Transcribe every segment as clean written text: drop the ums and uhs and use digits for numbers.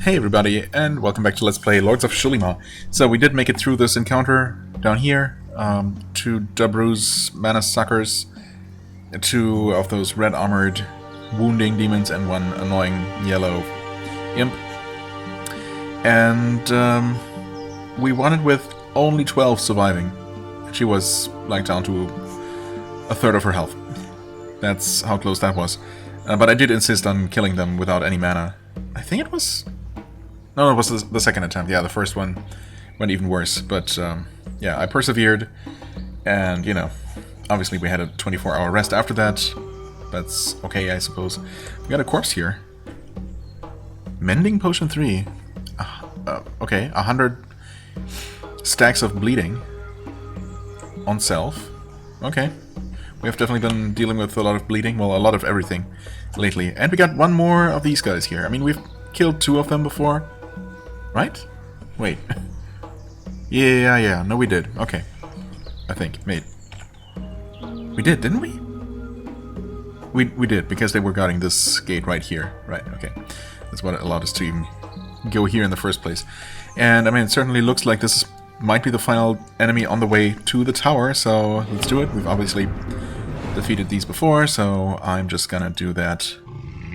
Hey everybody, and welcome back to Let's Play Lords of Xulima. So we did make it through this encounter down here. Two Dabru's mana suckers, two of those red armored wounding demons, and one annoying yellow imp. And we won it with only 12 surviving. She was like down to a third of her health. That's how close that was. But I did insist on killing them without any mana. I think it was... No, it was the second attempt. Yeah, the first one went even worse. But, yeah, I persevered. And, you know, obviously we had a 24-hour rest after that. That's okay, I suppose. We got a corpse here. Mending Potion 3. Okay, 100 stacks of bleeding. On self. Okay. We have definitely been dealing with a lot of bleeding. Well, a lot of everything lately. And we got one more of these guys here. I mean, we've killed two of them before. Right? Wait. Yeah. No, we did. Okay. I think. Wait. We did, didn't we? We did, because they were guarding this gate right here. Right, okay. That's what allowed us to even go here in the first place. And, I mean, it certainly looks like this might be the final enemy on the way to the tower, so let's do it. We've obviously defeated these before, so I'm just gonna do that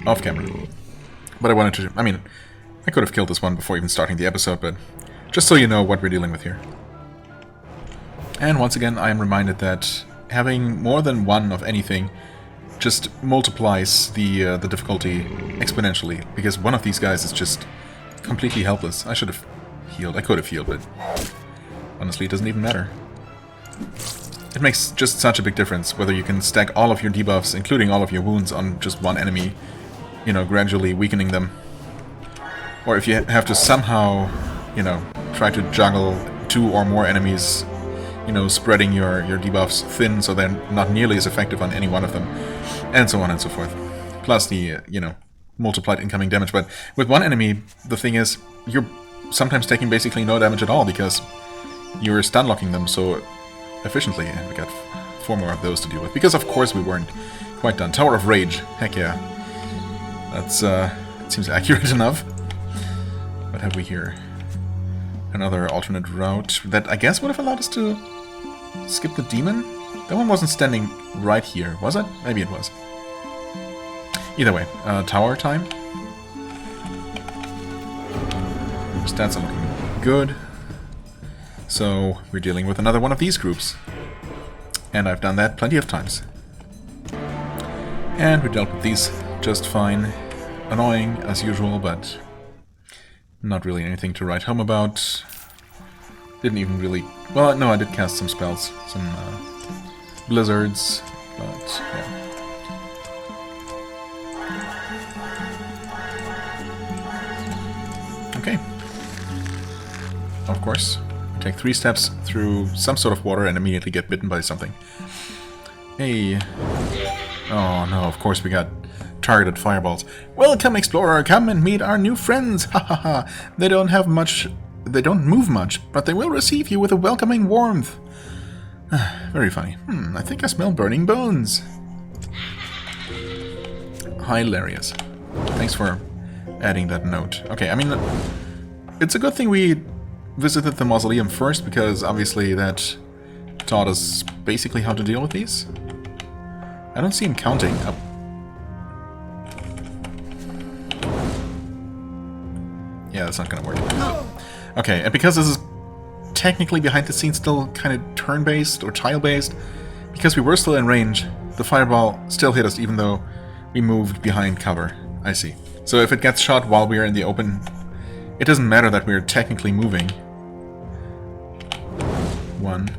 off camera. But I wanted to... I mean... I could have killed this one before even starting the episode, but just so you know what we're dealing with here. And once again, I am reminded that having more than one of anything just multiplies the difficulty exponentially, because one of these guys is just completely helpless. I should have healed. I could have healed, but honestly, it doesn't even matter. It makes just such a big difference whether you can stack all of your debuffs, including all of your wounds, on just one enemy, you know, gradually weakening them. Or if you have to somehow, you know, try to juggle two or more enemies, you know, spreading your debuffs thin so they're not nearly as effective on any one of them, and so on and so forth. Plus the, you know, multiplied incoming damage. But with one enemy, the thing is, you're sometimes taking basically no damage at all because you're stun locking them so efficiently, and we got 4 more of those to deal with. Because of course we weren't quite done. Tower of Rage, heck yeah. That's, it seems accurate enough. What have we here? Another alternate route that I guess would have allowed us to skip the demon? That one wasn't standing right here, was it? Maybe it was. Either way, tower time. Stats are looking good. So we're dealing with another one of these groups. And I've done that plenty of times. And we dealt with these just fine. Annoying as usual, but not really anything to write home about. Didn't even really... Well, no, I did cast some spells. Some blizzards, but yeah. Okay. Of course. Take 3 steps through some sort of water and immediately get bitten by something. Hey. Oh no, of course we got targeted fireballs. Welcome, explorer! Come and meet our new friends! Ha ha ha! They don't have much... They don't move much, but they will receive you with a welcoming warmth. Very funny. I think I smell burning bones. Hilarious. Thanks for adding that note. Okay, I mean, it's a good thing we visited the mausoleum first, because obviously that taught us basically how to deal with these. I don't see him counting. Yeah, that's not gonna work. Okay, and because this is technically behind the scenes still kind of turn-based or tile-based, because we were still in range, the fireball still hit us even though we moved behind cover. I see. So if it gets shot while we are in the open, it doesn't matter that we're technically moving. 1.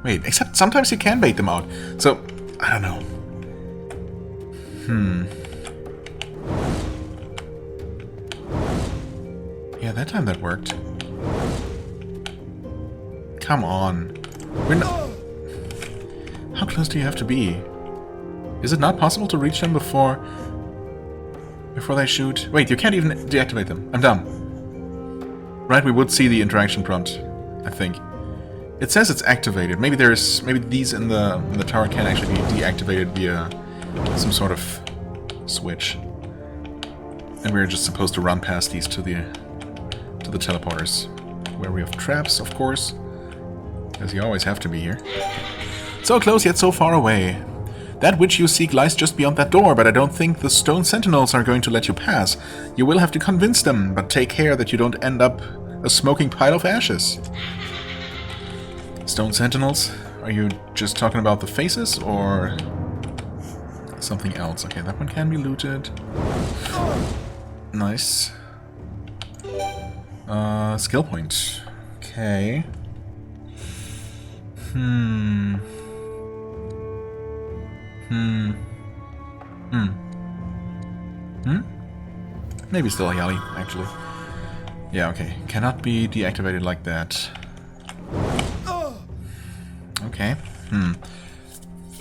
Wait, except sometimes you can bait them out. So, I don't know. Yeah, that time that worked. Come on. We're not... How close do you have to be? Is it not possible to reach them before they shoot? Wait, you can't even deactivate them. I'm dumb. Right, we would see the interaction prompt, I think. It says it's activated. Maybe these in the tower can actually be deactivated via some sort of switch. And we're just supposed to run past these to the teleporters. Where we have traps, of course. As you always have to be here. So close yet so far away. That which you seek lies just beyond that door, but I don't think the stone sentinels are going to let you pass. You will have to convince them, but take care that you don't end up a smoking pile of ashes. Stone sentinels? Are you just talking about the faces, or something else? Okay, that one can be looted. Nice. Skill point. Okay. Maybe still a Yali, actually. Yeah, okay. Cannot be deactivated like that. Okay.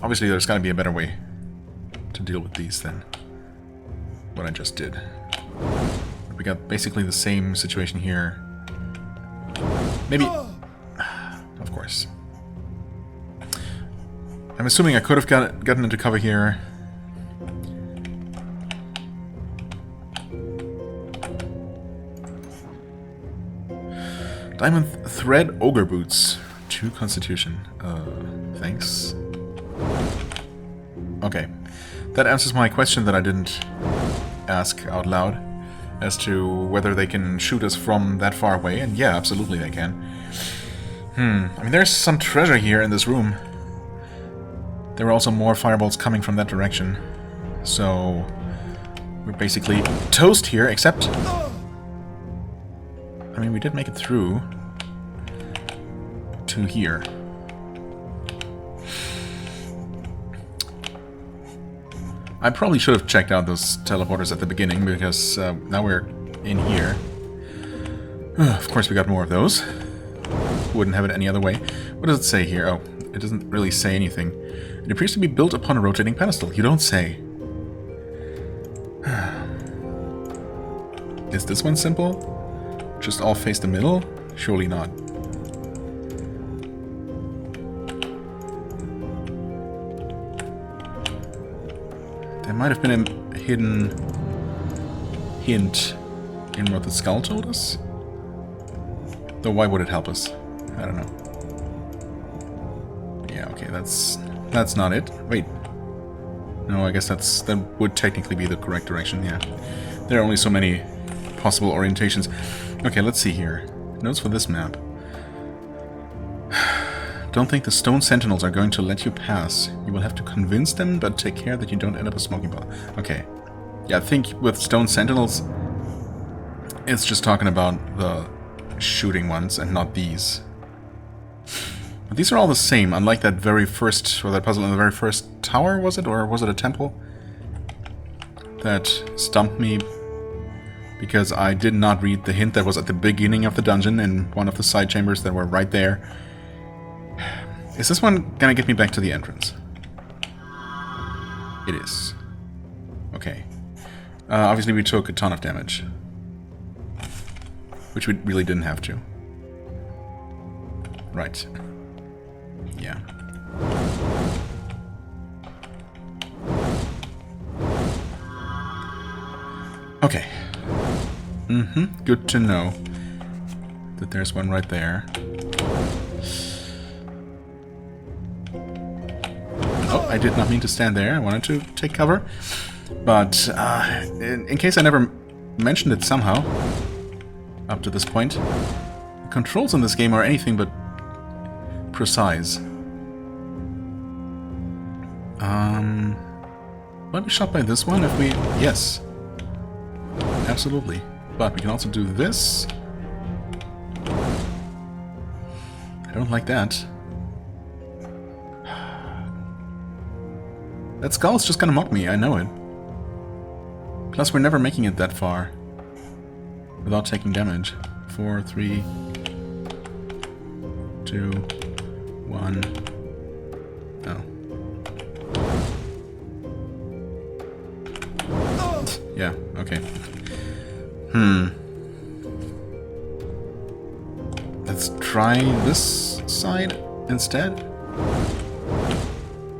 Obviously there's gotta be a better way to deal with these than what I just did. We got basically the same situation here. Maybe... Of course. I'm assuming I could have gotten into cover here. Diamond Thread Ogre Boots. 2 Constitution. Thanks. Okay. That answers my question that I didn't ask out loud. As to whether they can shoot us from that far away. And yeah, absolutely they can. I mean, there's some treasure here in this room. There were also more fireballs coming from that direction. So... we're basically toast here, except... I mean, we did make it through to here. I probably should have checked out those teleporters at the beginning, because now we're in here. Of course we got more of those. Wouldn't have it any other way. What does it say here? Oh, it doesn't really say anything. It appears to be built upon a rotating pedestal. You don't say. Is this one simple? Just all face the middle? Surely not. There might have been a hidden hint in what the skull told us. Though why would it help us? I don't know. Yeah, okay, that's not it. Wait. No, I guess that would technically be the correct direction, yeah. There are only so many possible orientations. Okay, let's see here. Notes for this map. Don't think the stone sentinels are going to let you pass. You will have to convince them, but take care that you don't end up a smoking ball. Okay. Yeah, I think with stone sentinels, it's just talking about the shooting ones and not these. But these are all the same, unlike that very first, or that puzzle in the very first tower, was it? Or was it a temple? That stumped me because I did not read the hint that was at the beginning of the dungeon in one of the side chambers that were right there. Is this one gonna get me back to the entrance? It is. Okay. Obviously we took a ton of damage. Which we really didn't have to. Right. Yeah. Okay. Good to know that there's one right there. Oh, I did not mean to stand there. I wanted to take cover. But, in case I never mentioned it somehow, up to this point, the controls in this game are anything but precise. Might be shot by this one if we... Yes. Absolutely. But we can also do this. I don't like that. That skull's just gonna mock me, I know it. Plus, we're never making it that far without taking damage. 4, 3, 2, 1. Oh. Yeah, okay. Let's try this side instead.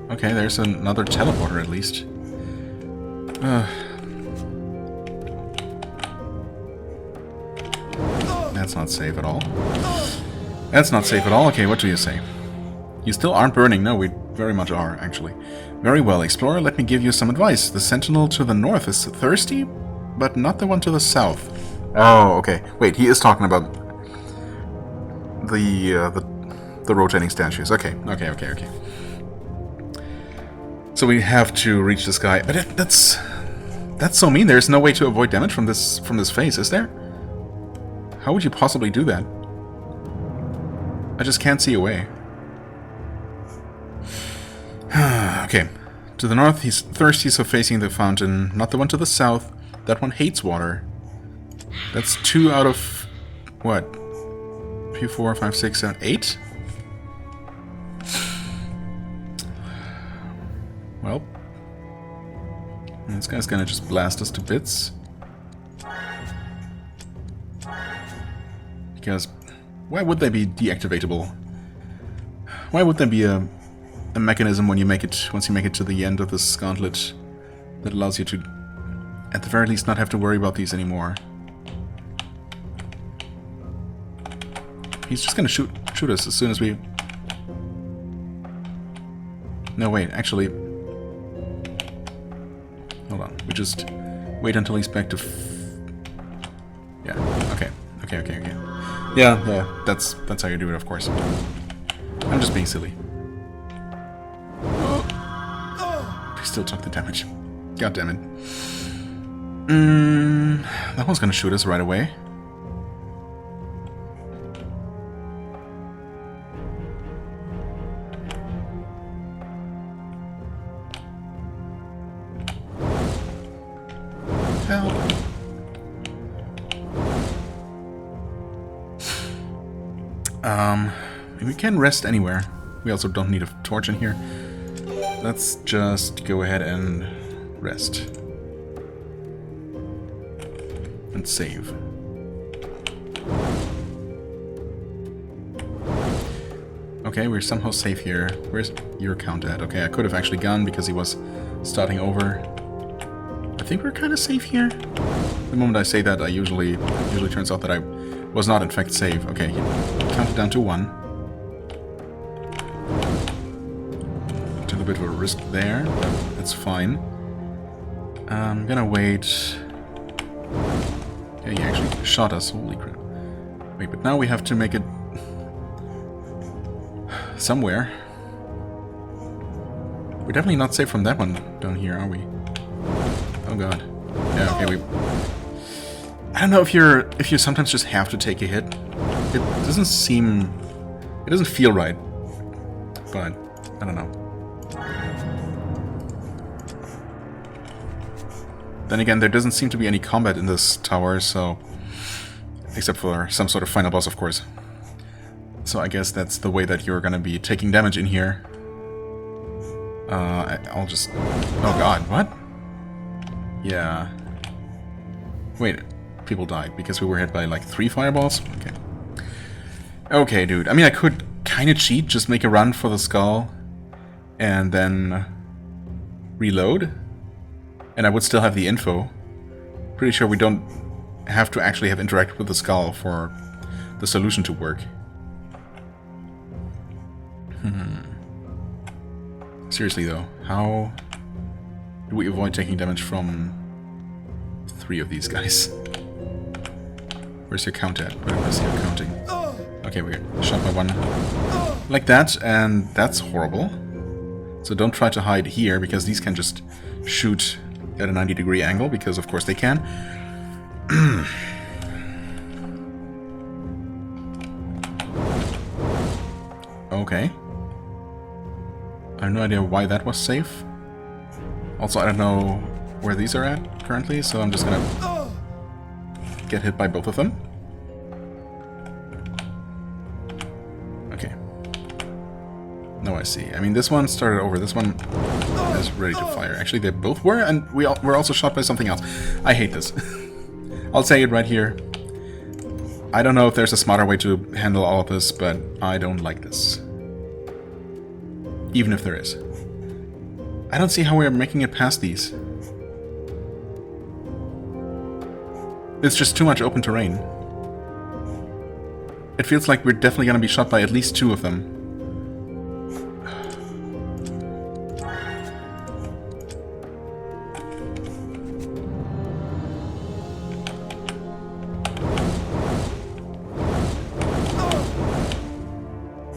Okay, there's another teleporter at least. that's not safe at all. That's not safe at all. Okay, what do you say? You still aren't burning. No, we very much are, actually. Very well, Explorer, let me give you some advice. The sentinel to the north is thirsty, but not the one to the south. Oh, okay. Wait, he is talking about the rotating statues. Okay. So we have to reach this guy, but that's so mean. There's no way to avoid damage from this face, is there? How would you possibly do that? I just can't see a way. Okay. To the north, he's thirsty, so facing the fountain. Not the one to the south. That one hates water. That's 2 out of what? 3, 4, 5, 6, 7, 8? Well, this guy's gonna just blast us to bits. Because why would they be deactivatable? Why would there be a mechanism when you make it once you make it to the end of this gauntlet that allows you to, at the very least, not have to worry about these anymore? He's just gonna shoot us as soon as we... No, wait, actually... Hold on, we just wait until he's back to... Yeah, okay. Yeah, that's how you do it, of course. I'm just being silly. He still took the damage. God damn it. That one's gonna shoot us right away. Help. We can rest anywhere. We also don't need a torch in here. Let's just go ahead and rest. And save. Okay, we're somehow safe here. Where's your count at? Okay, I could have actually gone because he was starting over. I think we're kind of safe here. The moment I say that, usually turns out that I was not in fact safe. Okay, he counted down to 1. Took a bit of a risk there, but that's fine. I'm gonna wait. Yeah, he actually shot us. Holy crap. Wait, but now we have to make it somewhere. We're definitely not safe from that one down here, are we? Oh god. Yeah, okay, I don't know if you sometimes just have to take a hit. It doesn't feel right. But I don't know. Then again, there doesn't seem to be any combat in this tower, so... Except for some sort of final boss, of course. So I guess that's the way that you're gonna be taking damage in here. I'll just... Oh god, what? Yeah. Wait, people died because we were hit by like 3 fireballs? Okay. Okay, dude. I mean, I could kind of cheat, just make a run for the skull, and then reload. And I would still have the info. Pretty sure we don't have to actually have interacted with the skull for the solution to work. Seriously though, how do we avoid taking damage from 3 of these guys? Where's your count at? Where is your counting? Okay, we're shot by 1 like that, and that's horrible. So don't try to hide here, because these can just shoot at a 90-degree angle, because of course they can. Okay. I have no idea why that was safe. Also, I don't know where these are at currently, so I'm just gonna get hit by both of them. Okay. No, I see. I mean, this one started over. This one is ready to fire. Actually, they both were, and we're also shot by something else. I hate this. I'll say it right here. I don't know if there's a smarter way to handle all of this, but I don't like this. Even if there is. I don't see how we're making it past these. It's just too much open terrain. it feels like we're definitely gonna be shot by at least 2 of them.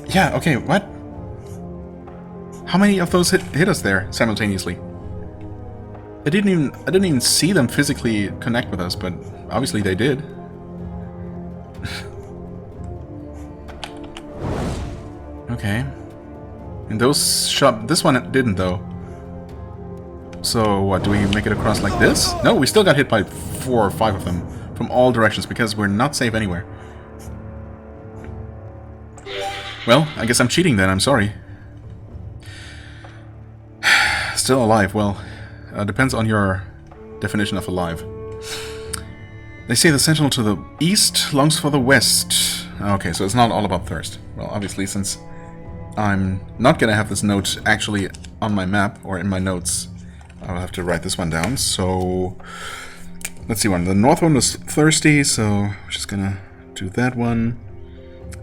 Yeah, okay, what? How many of those hit us there simultaneously? I didn't even see them physically connect with us, but obviously they did. Okay. And those shot... This one didn't, though. So, what, do we make it across like this? No, we still got hit by 4 or 5 of them from all directions, because we're not safe anywhere. Well, I guess I'm cheating then, I'm sorry. Still alive, well, depends on your definition of alive. They say the sentinel to the east longs for the west. Okay, so it's not all about thirst. Well, obviously, since I'm not gonna have this note actually on my map, or in my notes, I'll have to write this one down, so... Let's see one. The north one was thirsty, so I'm just gonna do that one.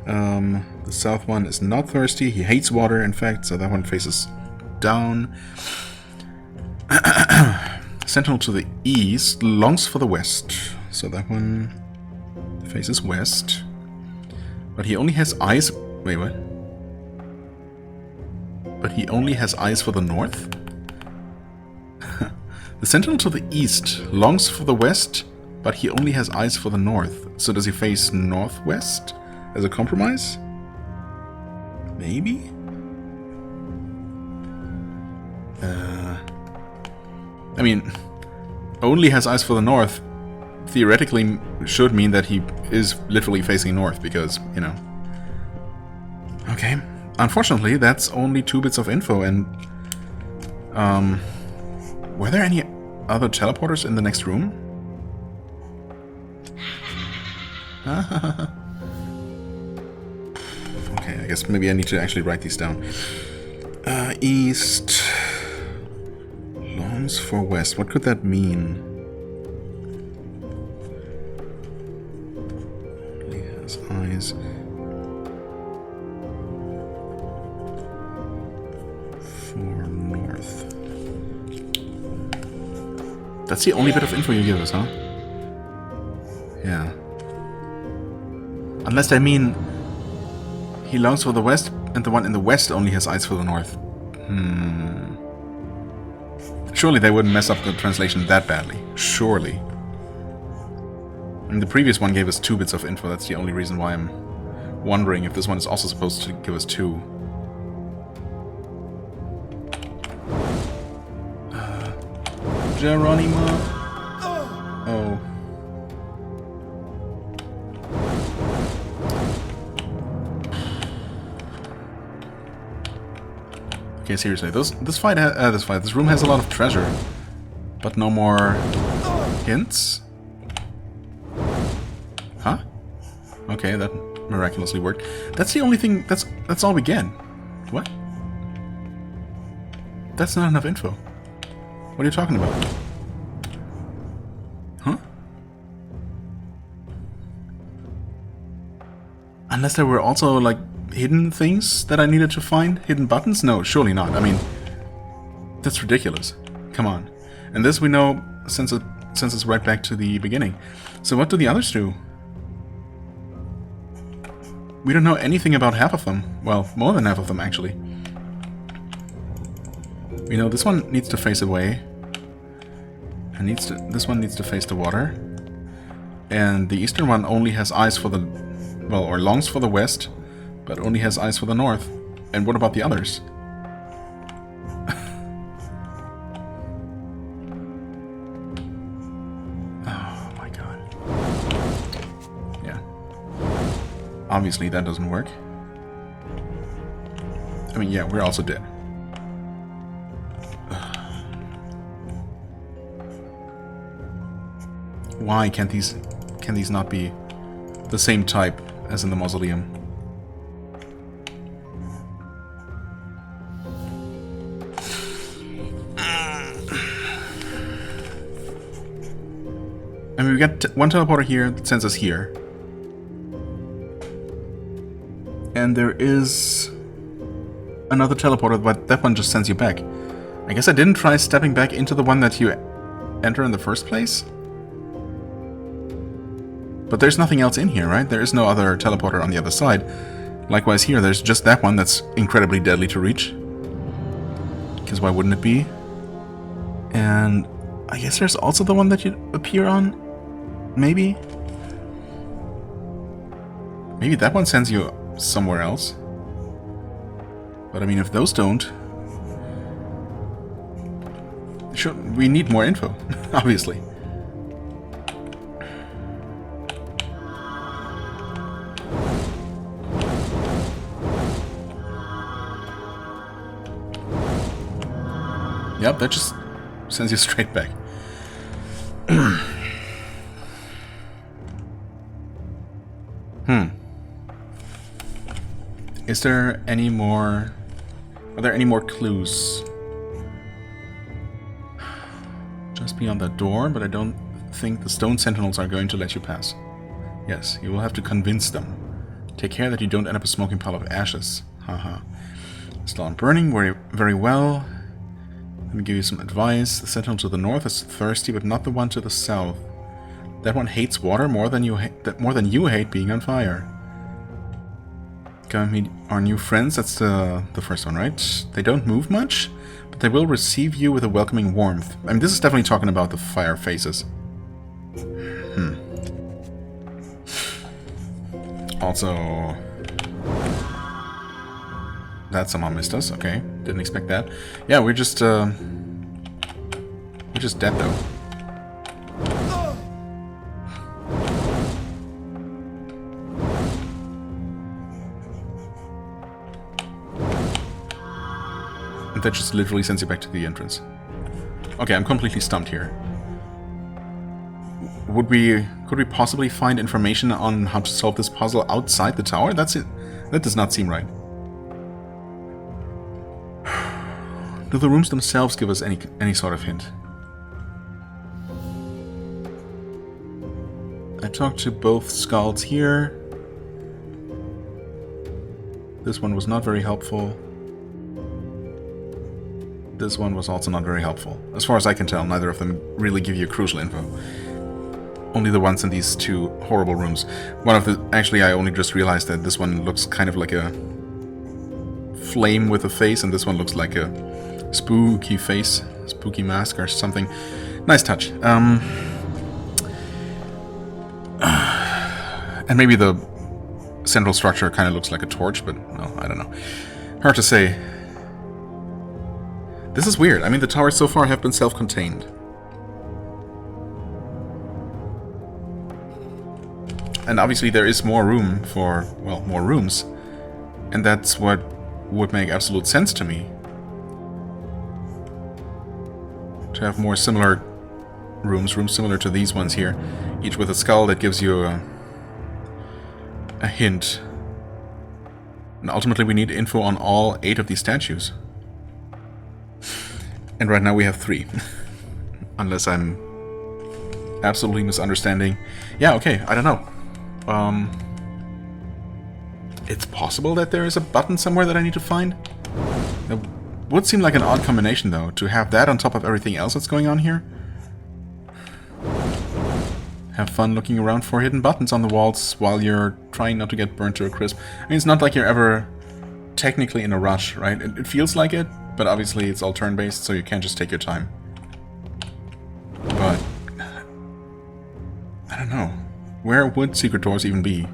The south one is not thirsty. He hates water, in fact, so that one faces down. Sentinel to the east longs for the west, so that one faces west. But he only has eyes... Wait, what? But he only has eyes for the north? The sentinel to the east longs for the west, but he only has eyes for the north. So does he face northwest as a compromise? Maybe? I mean, only has eyes for the north theoretically should mean that he is literally facing north, because, you know. Okay. Unfortunately, that's only 2 bits of info, and... were there any other teleporters in the next room? Okay, I guess maybe I need to actually write these down. East... longs for west. What could that mean? He has eyes... for north. That's the only bit of info you give us, huh? Yeah. Unless they mean he longs for the west, and the one in the west only has eyes for the north. Surely they wouldn't mess up the translation that badly. Surely. And the previous one gave us 2 bits of info. That's the only reason why I'm wondering if this one is also supposed to give us 2. Geronimo. Oh. Okay, seriously, this room has a lot of treasure, but no more hints. Huh? Okay, that miraculously worked. That's the only thing. That's all we get. What? That's not enough info. What are you talking about? Huh? Unless there were also, like, hidden things that I needed to find? Hidden buttons? No, surely not. I mean, that's ridiculous. Come on. And this we know since it's right back to the beginning. So what do the others do? We don't know anything about half of them. Well, more than half of them, actually. You know, this one needs to face away. And this one needs to face the water. And the eastern one only has eyes for the... well, or longs for the west, but only has eyes for the north. And what about the others? Oh my god. Yeah. Obviously that doesn't work. I mean, yeah, we're also dead. Why can these not be the same type as in the mausoleum? I mean, we got one teleporter here that sends us here. And there is another teleporter, but that one just sends you back. I guess I didn't try stepping back into the one that you enter in the first place? But there's nothing else in here, right? There is no other teleporter on the other side. Likewise here, there's just that one that's incredibly deadly to reach. Because why wouldn't it be? And I guess there's also the one that you appear on? Maybe? Maybe that one sends you somewhere else. But I mean, if those don't... Sure, we need more info, obviously. Yep, that just sends you straight back. Is there any more... Are there any more clues? Just beyond that door, but I don't think the stone sentinels are going to let you pass. Yes, you will have to convince them. Take care that you don't end up a smoking pile of ashes. Haha. Still on burning, very well. Let me give you some advice. The sentinel to the north is thirsty, but not the one to the south. That one hates water more than you hate being on fire. Come meet our new friends. That's the first one, right? They don't move much, but they will receive you with a welcoming warmth. I mean, this is definitely talking about the fire faces. Also, that somehow missed us. Okay, didn't expect that. Yeah, we're just dead though. And that just literally sends you back to the entrance. Okay, I'm completely stumped here. Could we possibly find information on how to solve this puzzle outside the tower? That's it. That does not seem right. Do the rooms themselves give us any sort of hint? I talked to both skulls here. This one was not very helpful. This one was also not very helpful. As far as I can tell, neither of them really give you crucial info. Only the ones in these two horrible rooms. Actually, I only just realized that this one looks kind of like a flame with a face, and this one looks like a spooky face, spooky mask or something. Nice touch. And maybe the central structure kind of looks like a torch, but well, I don't know. Hard to say. This is weird. I mean, the towers so far have been self-contained. And obviously there is more room for, well, more rooms. And that's what would make absolute sense to me. To have more similar rooms similar to these ones here. Each with a skull that gives you a hint. And ultimately we need info on all 8 of these statues. And right now we have 3. Unless I'm absolutely misunderstanding. Yeah, okay, I don't know. It's possible that there is a button somewhere that I need to find. That would seem like an odd combination, though, to have that on top of everything else that's going on here. Have fun looking around for hidden buttons on the walls while you're trying not to get burnt to a crisp. I mean, it's not like you're ever technically in a rush, right? It feels like it, but obviously it's all turn-based, so you can't just take your time. But I don't know. Where would secret doors even be?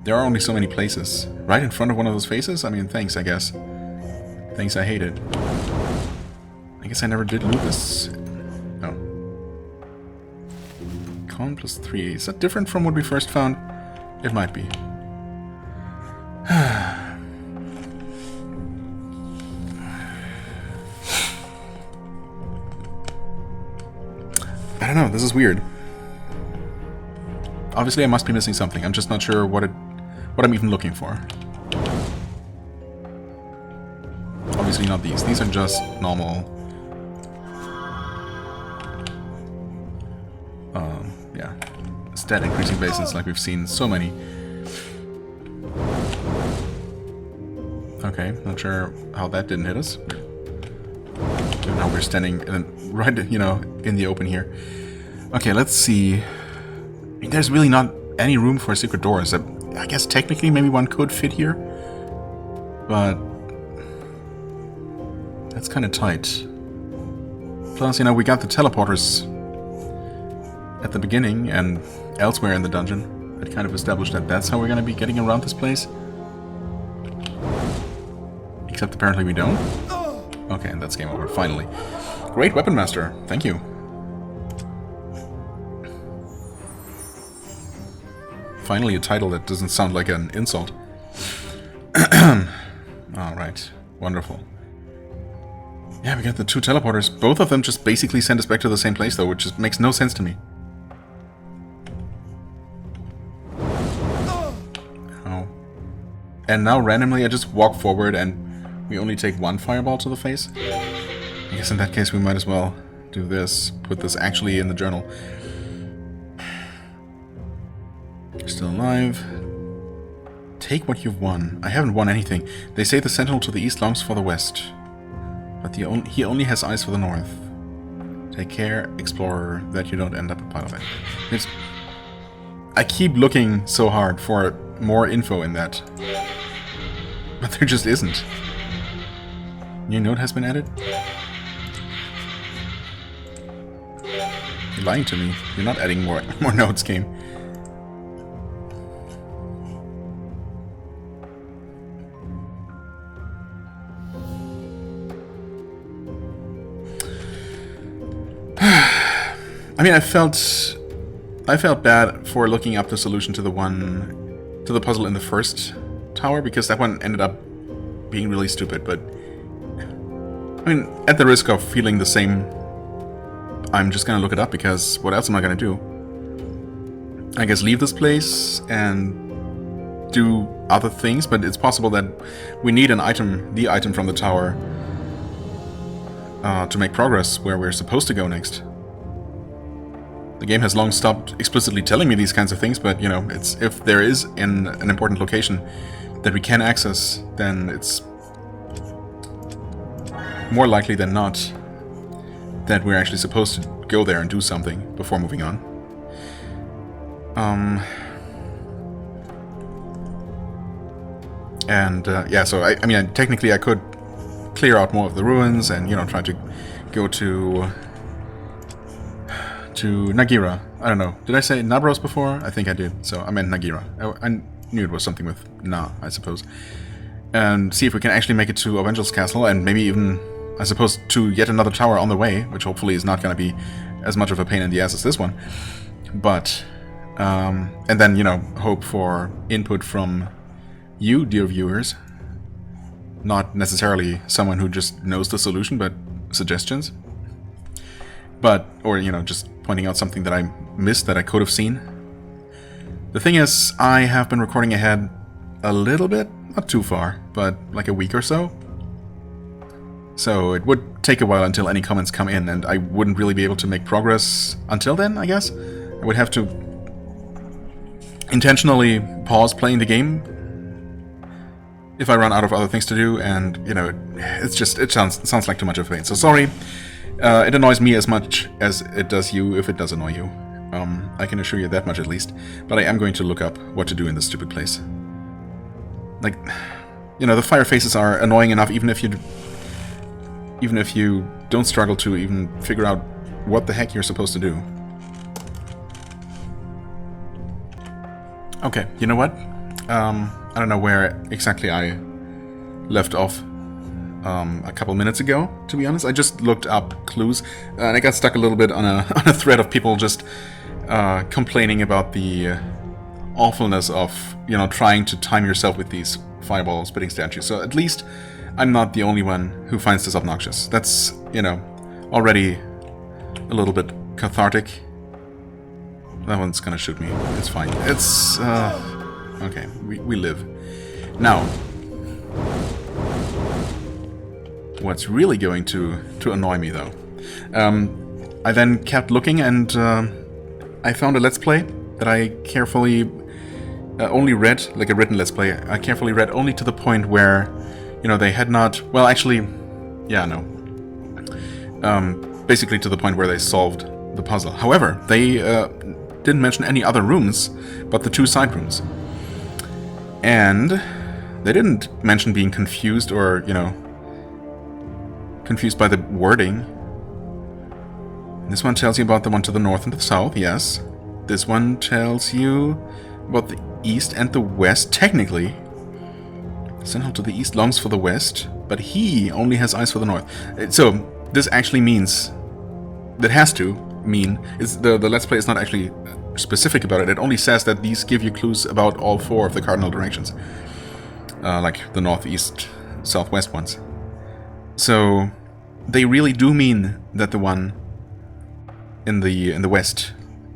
There are only so many places. Right in front of one of those faces? I mean, thanks, I guess. Thanks, I hate it. I guess I never did loot this. No. Con plus 3. Is that different from what we first found? It might be. I don't know, this is weird. Obviously I must be missing something, I'm just not sure what I'm even looking for. Obviously not these. These are just normal... yeah, stat increasing basins like we've seen so many. Okay, not sure how that didn't hit us. Now we're standing right, you know, in the open here. Okay, let's see. There's really not any room for secret doors. I guess technically maybe one could fit here, but that's kind of tight. Plus, you know, we got the teleporters at the beginning and elsewhere in the dungeon. That kind of established that that's how we're going to be getting around this place. Except apparently we don't. Okay, and that's game over, finally. Great Weapon Master, thank you. Finally a title that doesn't sound like an insult. Alright, wonderful. Yeah, we got the 2 teleporters. Both of them just basically send us back to the same place though, which just makes no sense to me. Oh. And now randomly I just walk forward and we only take 1 fireball to the face? I guess in that case we might as well do this. Put this actually in the journal. You're still alive. Take what you've won. I haven't won anything. They say the sentinel to the east longs for the west. But he only has eyes for the north. Take care, explorer, that you don't end up a part of it. I keep looking so hard for more info in that. But there just isn't. New note has been added? You're lying to me. You're not adding more notes, game. I mean, I felt bad for looking up the solution to the puzzle in the first tower, because that one ended up being really stupid, but I mean, at the risk of feeling the same, I'm just gonna look it up, because what else am I gonna do? I guess leave this place and do other things, but it's possible that we need an item, the item from the tower, to make progress where we're supposed to go next. The game has long stopped explicitly telling me these kinds of things, but, you know, it's if there is an important location that we can access, then it's more likely than not that we're actually supposed to go there and do something before moving on. Yeah, so I mean, technically I could clear out more of the ruins and, you know, try to go to Nagira. I don't know. Did I say Nabros before? I think I did. So I meant Nagira. I knew it was something with Na, I suppose. And see if we can actually make it to Avengel's Castle, and maybe even, I suppose, to yet another tower on the way, which hopefully is not going to be as much of a pain in the ass as this one. But, and then, you know, hope for input from you, dear viewers. Not necessarily someone who just knows the solution, but suggestions. But, or, you know, just pointing out something that I missed that I could have seen. The thing is, I have been recording ahead a little bit, not too far, but like a week or so. So it would take a while until any comments come in, and I wouldn't really be able to make progress until then, I guess. I would have to intentionally pause playing the game if I run out of other things to do, and, you know, it sounds like too much of a pain. So sorry. It annoys me as much as it does you, if it does annoy you. I can assure you that much at least. But I am going to look up what to do in this stupid place. Like, you know, the fire faces are annoying enough, even if you don't struggle to even figure out what the heck you're supposed to do. Okay, you know what? I don't know where exactly I left off a couple minutes ago, to be honest. I just looked up clues, and I got stuck a little bit on a thread of people just complaining about the awfulness of, you know, trying to time yourself with these fireball spitting statues. So at least I'm not the only one who finds this obnoxious. That's, you know, already a little bit cathartic. That one's gonna shoot me. It's fine. It's, okay, we live. Now, what's really going to annoy me, though. I then kept looking, and I found a Let's Play that I carefully only read, like a written Let's Play. I carefully read only to the point where You know, they had not... Well, actually... Yeah, no. Basically to the point where they solved the puzzle. However, they didn't mention any other rooms but the 2 side rooms. And they didn't mention being confused or, you know, confused by the wording. This one tells you about the one to the north and the south, yes. This one tells you about the east and the west, technically. Sentinel to the east longs for the west, but he only has eyes for the north. So, this actually means... That has to mean... the Let's Play is not actually specific about it. It only says that these give you clues about all 4 of the cardinal directions. Like the north, east, southwest ones. So, they really do mean that the one in the west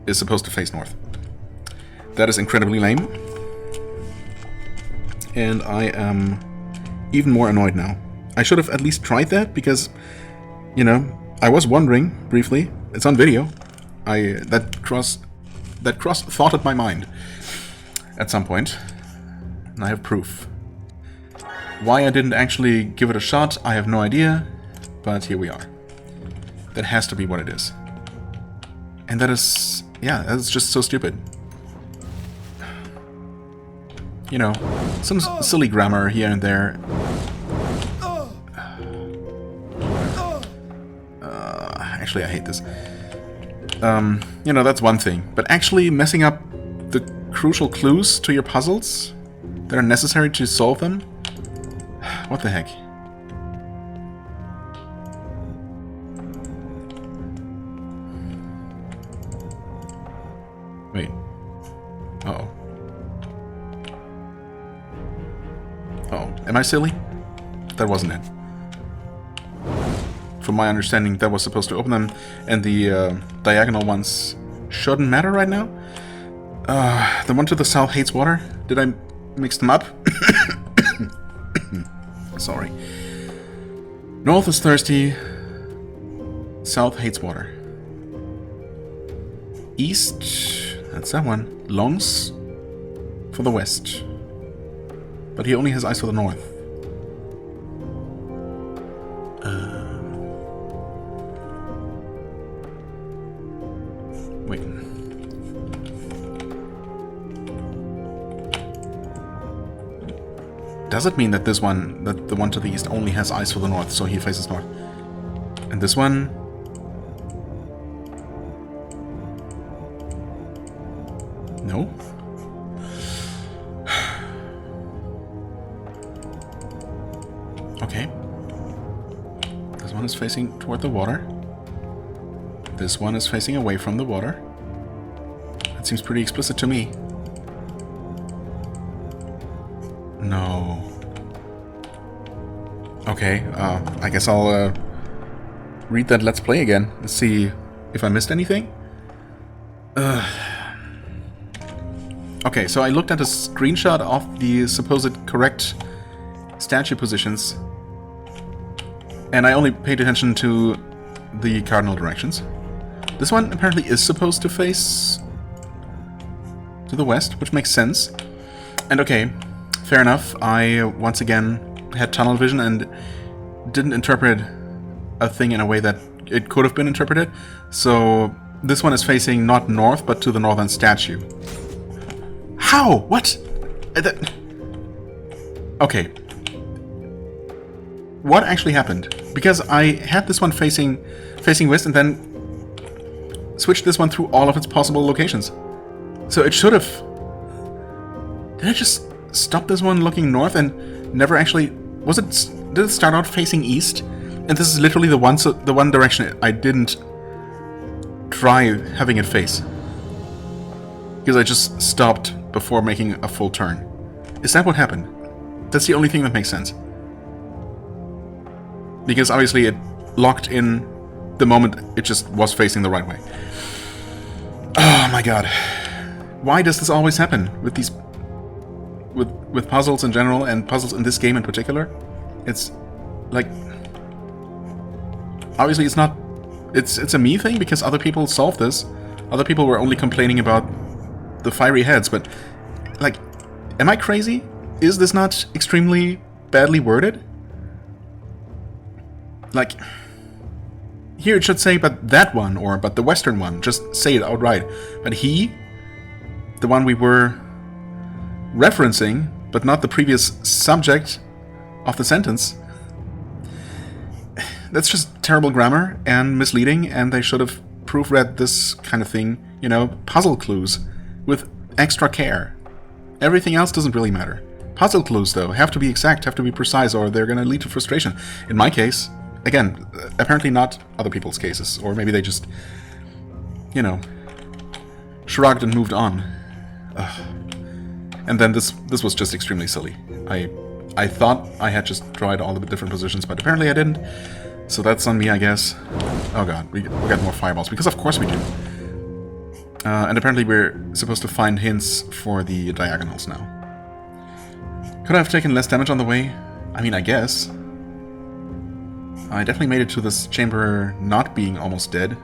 is supposed to face north. That is incredibly lame. And I am even more annoyed now. I should have at least tried that, because, you know, I was wondering, briefly, it's on video, that cross-thoughted my mind at some point, and I have proof. Why I didn't actually give it a shot, I have no idea, but here we are. That has to be what it is. And that is... yeah, that's just so stupid. You know, some silly grammar here and there. Actually, I hate this. You know, that's one thing. But actually messing up the crucial clues to your puzzles that are necessary to solve them? What the heck? Wait. Uh-oh. Oh, am I silly? That wasn't it. From my understanding, that was supposed to open them, and the diagonal ones shouldn't matter right now. The one to the south hates water. Did I mix them up? Sorry. North is thirsty. South hates water. East, that's that one, longs for the west. But he only has eyes for the north. Wait. Does it mean that this one, that the one to the east only has eyes for the north, so he faces north? And this one... no? Okay. This one is facing toward the water. This one is facing away from the water. That seems pretty explicit to me. No. Okay, I guess I'll read that Let's Play again and see if I missed anything. Okay, so I looked at a screenshot of the supposed correct statue positions, and I only paid attention to the cardinal directions. This one apparently is supposed to face to the west, which makes sense. And okay, fair enough, I once again had tunnel vision and didn't interpret a thing in a way that it could have been interpreted. So this one is facing not north, but to the northern statue. How? What? Okay. What actually happened? Because I had this one facing west and then switched this one through all of its possible locations. So it should have... Did I just stop this one looking north and never actually... Did it start out facing east? And this is literally the one direction I didn't try having it face. Because I just stopped before making a full turn. Is that what happened? That's the only thing that makes sense. Because obviously it locked in the moment it just was facing the right way. Oh my god. Why does this always happen with these... with puzzles in general and puzzles in this game in particular? It's like... Obviously it's not... It's a me thing because other people solved this. Other people were only complaining about the fiery heads, but... Like, am I crazy? Is this not extremely badly worded? Like, here it should say, but that one, or but the Western one. Just say it outright. But he, the one we were referencing, but not the previous subject of the sentence. That's just terrible grammar and misleading, and they should have proofread this kind of thing, you know, puzzle clues, with extra care. Everything else doesn't really matter. Puzzle clues, though, have to be exact, have to be precise, or they're going to lead to frustration. In my case, again, apparently not other people's cases, or maybe they just, you know, shrugged and moved on. Ugh. And then this was just extremely silly. I thought I had just tried all the different positions, but apparently I didn't. So that's on me, I guess. Oh god, we got more fireballs, because of course we do. And apparently we're supposed to find hints for the diagonals now. Could I have taken less damage on the way? I mean, I guess. I definitely made it to this chamber not being almost dead.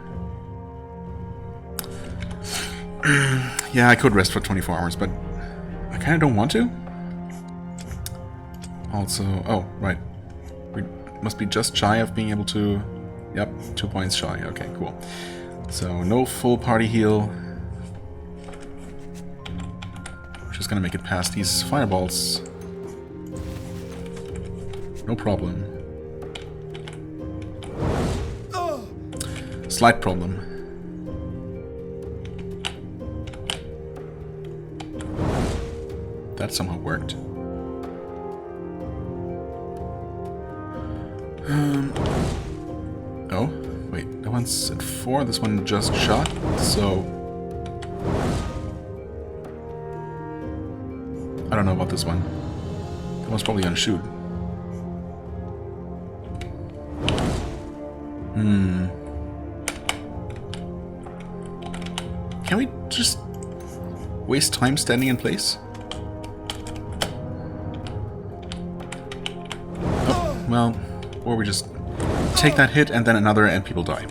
Yeah, I could rest for 24 hours, but I kind of don't want to. Also, oh, right. We must be just shy of being able to... Yep, 2 points shy. Okay, cool. So, no full party heal. We're just gonna make it past these fireballs. No problem. Slight problem. That somehow worked. Oh, wait, that one's at 4, this one just shot, so... I don't know about this one. That one's probably gonna shoot. Can we just waste time standing in place? Oh, well, or we just take that hit and then another and people die.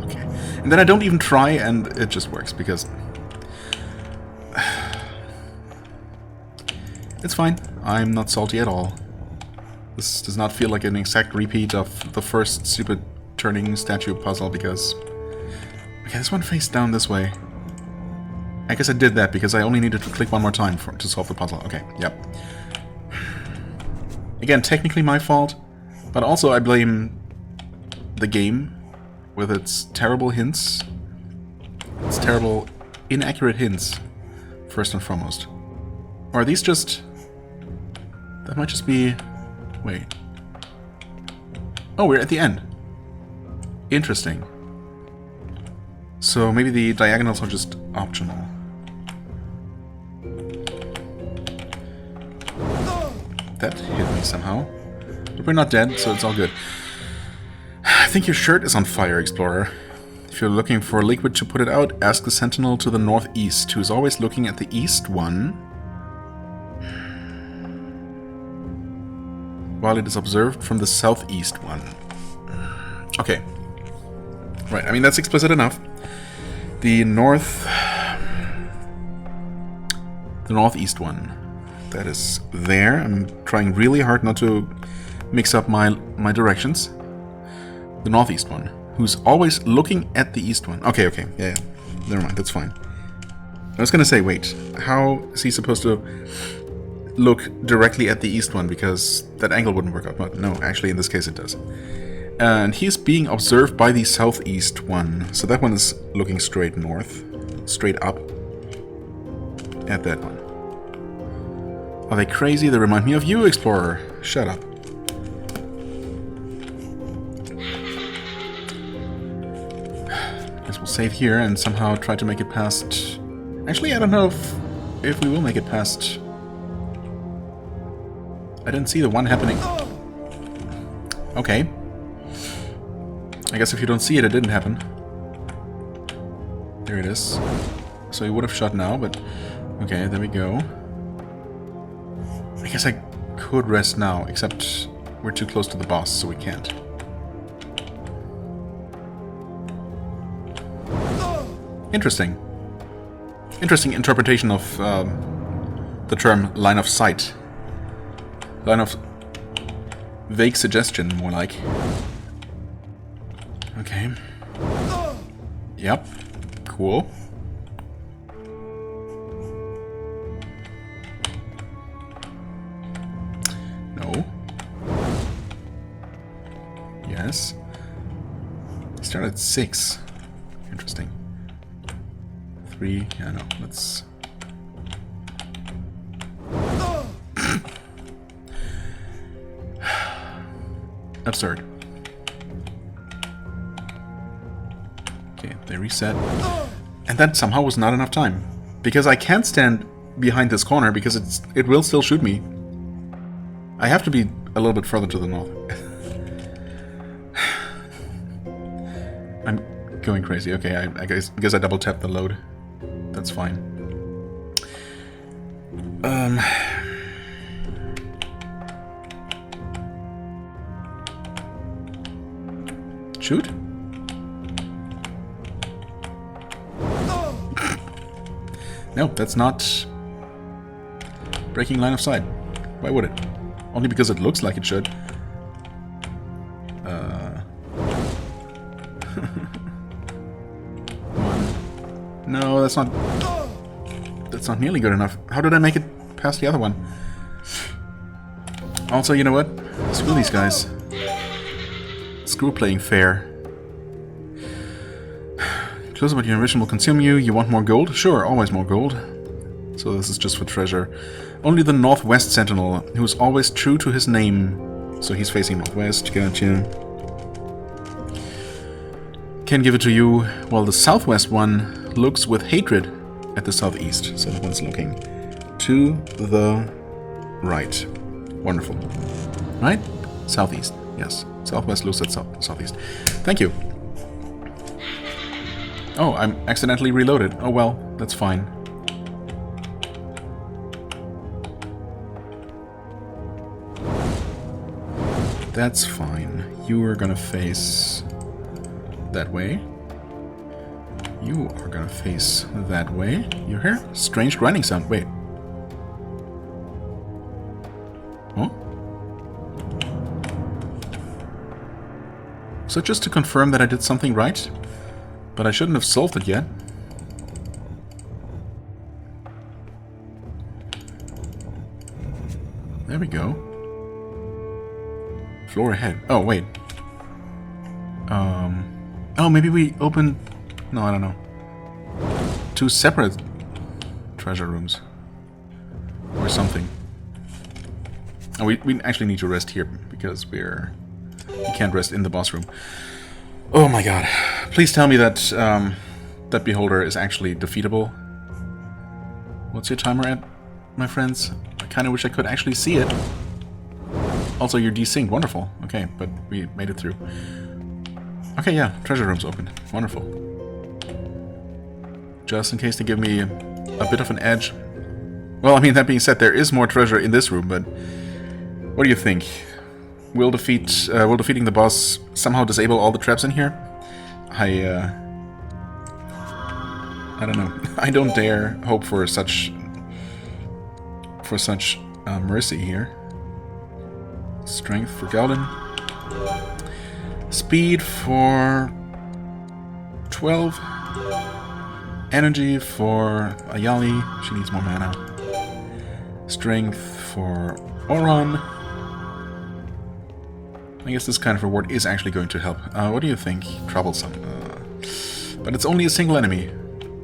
Okay. And then I don't even try and it just works because... It's fine. I'm not salty at all. This does not feel like an exact repeat of the first stupid turning statue puzzle because... Okay, this one faced down this way. I guess I did that because I only needed to click one more time to solve the puzzle. Okay, yep. Again, technically my fault, but also I blame the game with its terrible hints. Its terrible, inaccurate hints, first and foremost. Or are these just... That might just be... Wait. Oh, we're at the end. Interesting. So maybe the diagonals are just optional. That hit me somehow. But we're not dead, so it's all good. I think your shirt is on fire, Explorer. If you're looking for a liquid to put it out, ask the sentinel to the northeast, who is always looking at the east one, while it is observed from the southeast one. Okay. Right, I mean, that's explicit enough. The northeast one. That is there. I'm trying really hard not to mix up my directions. The northeast one, who's always looking at the east one. Okay, yeah. Never mind, that's fine. I was gonna say, wait, how is he supposed to look directly at the east one? Because that angle wouldn't work out. But no, actually, in this case it does. And he's being observed by the southeast one. So that one is looking straight north, straight up at that one. Are they crazy? They remind me of you, Explorer. Shut up. Guess we'll save here and somehow try to make it past... Actually, I don't know if we will make it past... I didn't see the one happening. Okay. I guess if you don't see it, it didn't happen. There it is. So he would have shot now, but... Okay, there we go. I guess I could rest now, except we're too close to the boss, so we can't. Interesting. Interesting interpretation of the term line of sight. Line of vague suggestion, more like. Okay. Yep. Cool. No. Yes. Start at 6. Interesting. 3. Yeah, no. Let's. Absurd. Okay, they reset. And that somehow was not enough time. Because I can't stand behind this corner because it will still shoot me. I have to be a little bit further to the north. I'm going crazy. Okay, I guess I double tapped the load. That's fine. Shoot? No, that's not breaking line of sight. Why would it? Only because it looks like it should. No, that's not nearly good enough. How did I make it past the other one? Also, you know what? Screw these guys. Screw playing fair. Closer, but your ambition will consume you. You want more gold? Sure, always more gold. So this is just for treasure. Only the Northwest Sentinel, who's always true to his name. So he's facing Northwest. Gotcha. Can give it to you. While the Southwest one looks with hatred at the Southeast. So that one's looking to the right. Wonderful. Right? Southeast. Yes. Southwest looks at Southeast. Thank you. Oh, I'm accidentally reloaded. Oh well, that's fine. That's fine. You are gonna face that way. You are gonna face that way. You hear? Strange grinding sound. Wait. Huh? So just to confirm that I did something right? But I shouldn't have solved it yet. There we go. Floor ahead. Oh, wait. Oh, maybe we opened... No, I don't know. 2 separate treasure rooms. Or something. Oh, we actually need to rest here, because we can't rest in the boss room. Oh my god. Please tell me that that beholder is actually defeatable. What's your timer at, my friends? I kind of wish I could actually see it. Also, you're desynced. Wonderful. Okay, but we made it through. Okay, yeah. Treasure room's open. Wonderful. Just in case they give me a bit of an edge. Well, I mean, that being said, there is more treasure in this room, but what do you think? Will defeating the boss somehow disable all the traps in here? I don't know. I don't dare hope for such mercy here. Strength for Gauden. Speed for 12. Energy for Ayali. She needs more mana. Strength for Oron. I guess this kind of reward is actually going to help. What do you think? Troublesome. But it's only a single enemy.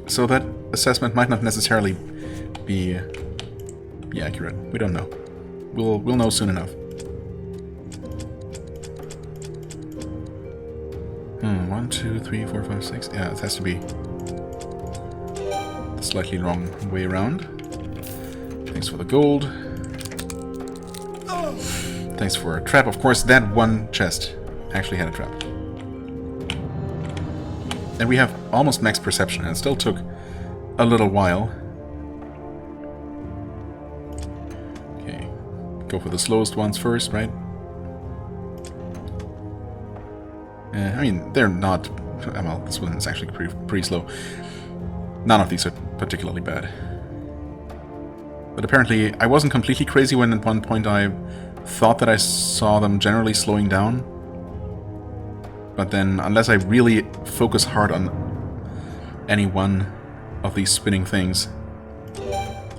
So that assessment might not necessarily be accurate. We don't know. We'll know soon enough. 1, 2, 3, 4, 5, 6. Yeah, it has to be the slightly wrong way around. Thanks for the gold. Thanks for a trap. Of course, that one chest actually had a trap. And we have almost max perception, and it still took a little while. Okay. Go for the slowest ones first, right? I mean, they're not... Well, this one is actually pretty slow. None of these are particularly bad. But apparently I wasn't completely crazy when at one point I thought that I saw them generally slowing down. But then, unless I really focus hard on any one of these spinning things,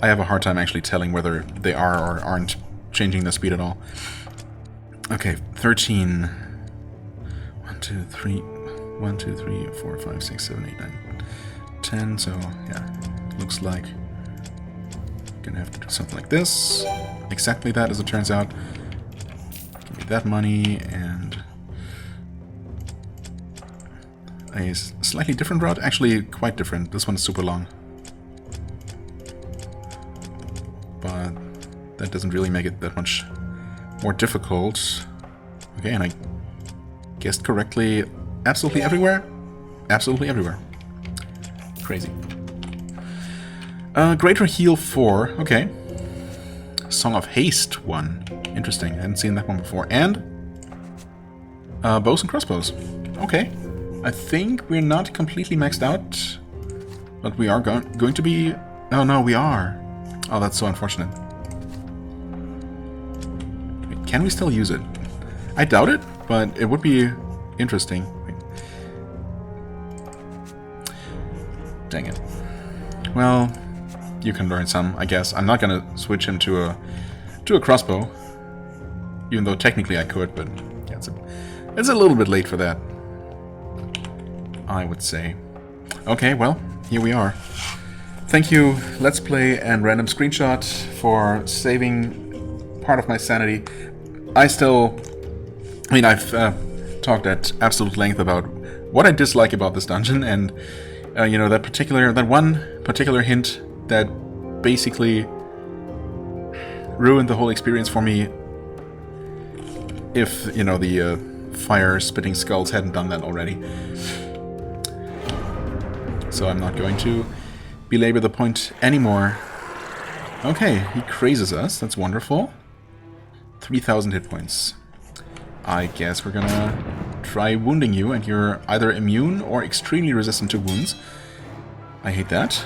I have a hard time actually telling whether they are or aren't changing the speed at all. Okay, 13. 1, 2, 3. 1, 2, 3, 4, 5, 6, 7, 8, 9, 10. So, yeah, looks like I'm gonna have to do something like this. Exactly that, as it turns out. Give me that money and a slightly different route. Actually, quite different. This one's super long. But that doesn't really make it that much more difficult. Okay, and I guessed correctly. Absolutely everywhere? Absolutely everywhere. Crazy. Greater Heal 4. Okay. Song of Haste 1. Interesting. I hadn't seen that one before. And bows and crossbows. Okay. I think we're not completely maxed out, but we are going to be... Oh no, we are. Oh, that's so unfortunate. Wait, can we still use it? I doubt it, but it would be interesting. Wait. Dang it. Well, you can learn some, I guess. I'm not gonna switch him to a crossbow, even though technically I could, but yeah, it's a little bit late for that, I would say. Okay, well, here we are. Thank you, Let's Play and Random Screenshot, for saving part of my sanity. I've talked at absolute length about what I dislike about this dungeon, and you know, that one particular hint that basically ruined the whole experience for me. If, you know, the fire-spitting skulls hadn't done that already. So I'm not going to belabor the point anymore. Okay, he crazes us. That's wonderful. 3,000 hit points. I guess we're gonna try wounding you, and you're either immune or extremely resistant to wounds. I hate that.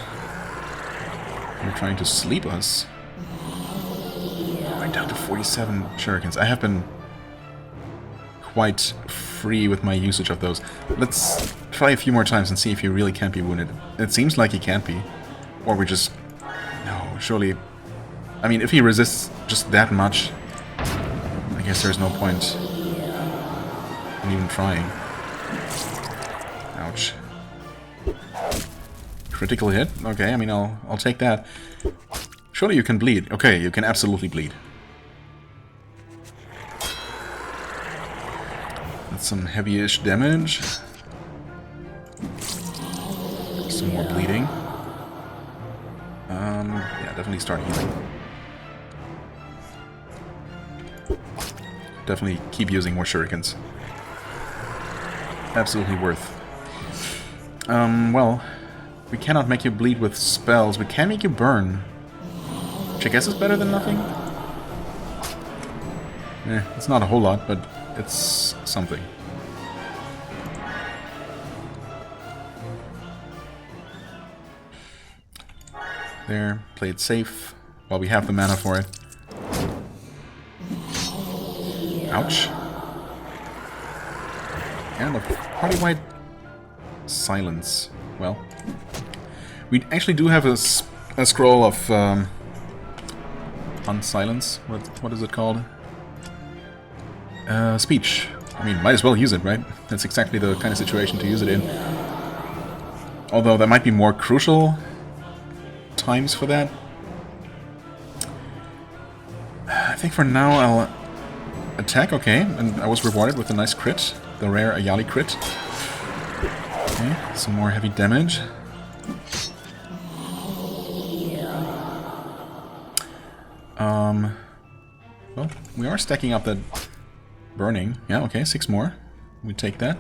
You're trying to sleep us. I'm down to 47 shurikens. I have been quite free with my usage of those. Let's try a few more times and see if he really can't be wounded. It seems like he can't be. Or we just... No, surely... I mean, if he resists just that much, I guess there's no point in even trying. Ouch. Critical hit? Okay, I mean, I'll take that. Surely you can bleed. Okay, you can absolutely bleed. That's some heavy-ish damage. Some more bleeding. Yeah, definitely start healing. Definitely keep using more shurikens. Absolutely worth. Well, we cannot make you bleed with spells. We can make you burn. Which I guess is better than nothing? It's not a whole lot, but it's something. There, play it safe while we have the mana for it. Ouch. And a party-wide silence. Well, we actually do have a scroll of unsilence. What is it called? Speech. I mean, might as well use it, right? That's exactly the kind of situation to use it in. Although there might be more crucial times for that. I think for now I'll attack, okay, and I was rewarded with a nice crit, the rare Ayali crit. Okay, some more heavy damage. Well, we are stacking up that burning. Yeah, okay, 6 more. We take that.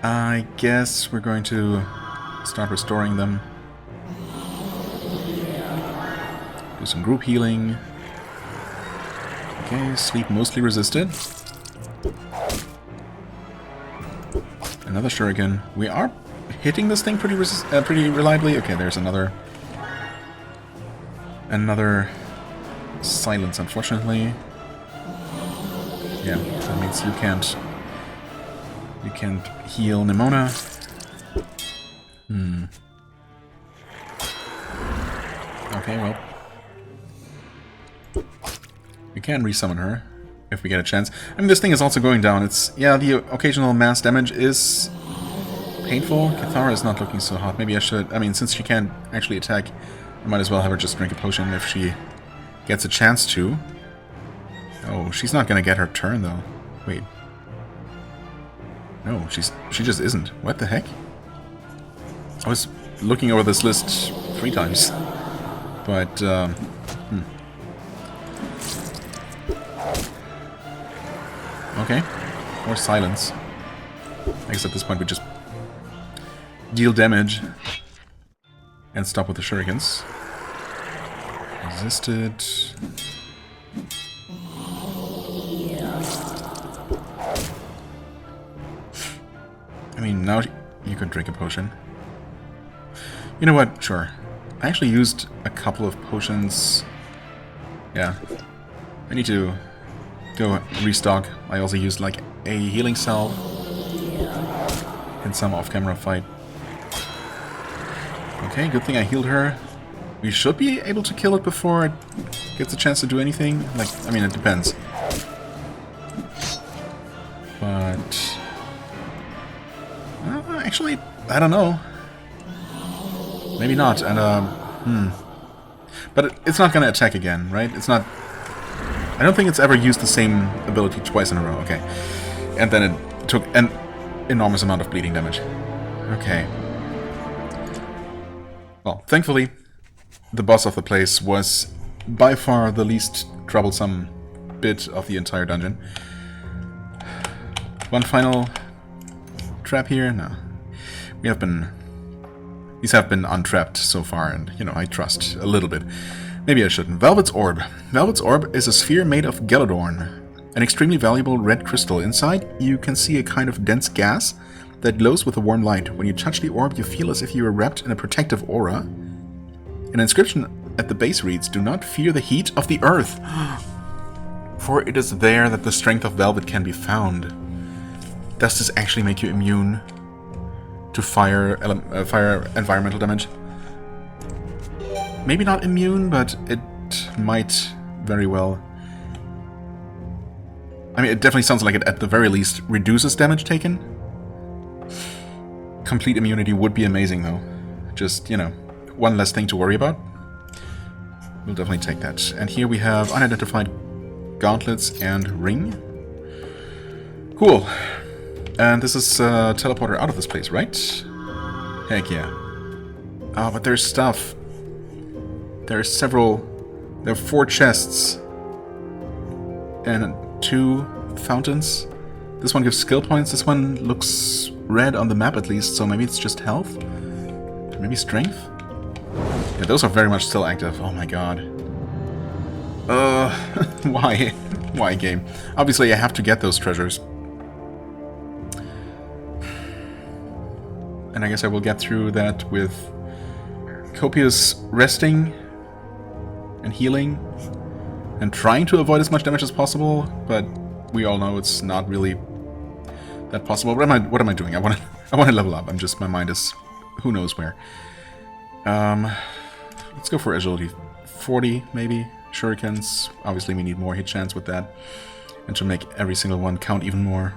I guess we're going to start restoring them. Do some group healing. Okay, sleep mostly resisted. Another shuriken. We are hitting this thing pretty reliably. Okay, there's another silence, unfortunately. Yeah, that means you can't heal Nimona. Okay, well, we can resummon her if we get a chance. I mean, this thing is also going down. It's, yeah, the occasional mass damage is painful. Cathara is not looking so hot. Maybe I should, I mean, since she can't actually attack, I might as well have her just drink a potion if she gets a chance to. Oh, she's not gonna get her turn, though. Wait. No, she just isn't. What the heck? I was looking over this list 3 times. But, Okay. Or silence. I guess at this point we just deal damage and stop with the shurikens. Resisted. I mean, now you could drink a potion. You know what? Sure. I actually used a couple of potions. Yeah. I need to go restock. I also used like a healing salve in some off-camera fight. Okay, good thing I healed her. We should be able to kill it before it gets a chance to do anything. Like, I mean, it depends. But... actually, I don't know. Maybe not, and, But it's not gonna attack again, right? It's not... I don't think it's ever used the same ability twice in a row, okay. And then it took an enormous amount of bleeding damage. Okay. Well, thankfully, the boss of the place was by far the least troublesome bit of the entire dungeon. One final trap here? No. We have been... These have been untrapped so far, and, you know, I trust a little bit. Maybe I shouldn't. Velvet's Orb. Velvet's Orb is a sphere made of Geladorn, an extremely valuable red crystal. Inside, you can see a kind of dense gas that glows with a warm light. When you touch the orb, you feel as if you were wrapped in a protective aura. An inscription at the base reads, "Do not fear the heat of the earth, for it is there that the strength of Velvet can be found." Does this actually make you immune to fire environmental damage? Maybe not immune, but it might very well. I mean, it definitely sounds like it at the very least reduces damage taken. Complete immunity would be amazing, though. Just, you know, one less thing to worry about. We'll definitely take that. And here we have unidentified gauntlets and ring. Cool. And this is teleporter out of this place, right? Heck yeah. Ah, but there's stuff. There's several... There are 4 chests. And 2 fountains. This one gives skill points. This one looks red on the map at least, so maybe it's just health? Maybe strength? Yeah, those are very much still active. Oh my god. Why? Why, game? Obviously I have to get those treasures. And I guess I will get through that with copious resting and healing and trying to avoid as much damage as possible, but we all know it's not really that possible. What am I doing? I want to level up. My mind is who knows where. Let's go for agility 40 maybe. Shurikens. Obviously we need more hit chance with that, and to make every single one count even more.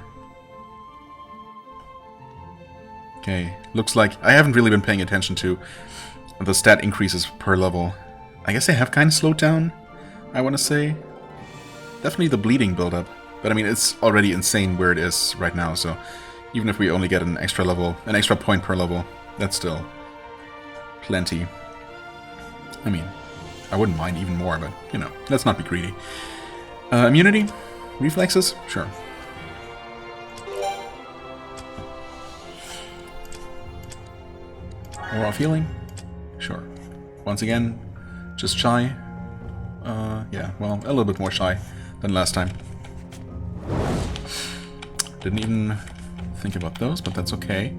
Okay, looks like I haven't really been paying attention to the stat increases per level. I guess they have kind of slowed down, I want to say. Definitely the bleeding buildup. But I mean, it's already insane where it is right now, so even if we only get an extra level, an extra point per level, that's still plenty. I mean, I wouldn't mind even more, but, you know, let's not be greedy. Immunity? Reflexes? Sure. Aura of healing? Sure. Once again, just shy. Yeah, well, a little bit more shy than last time. Didn't even think about those, but that's okay.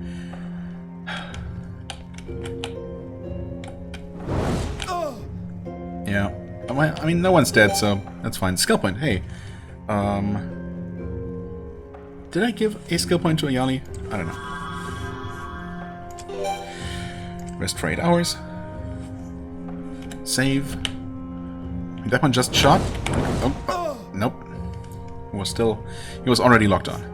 Yeah. I mean, no one's dead, so that's fine. Skill point, hey. Did I give a skill point to Ayali? I don't know. Rest for 8 hours. Save. That one just shot? Oh, nope. He was already locked on.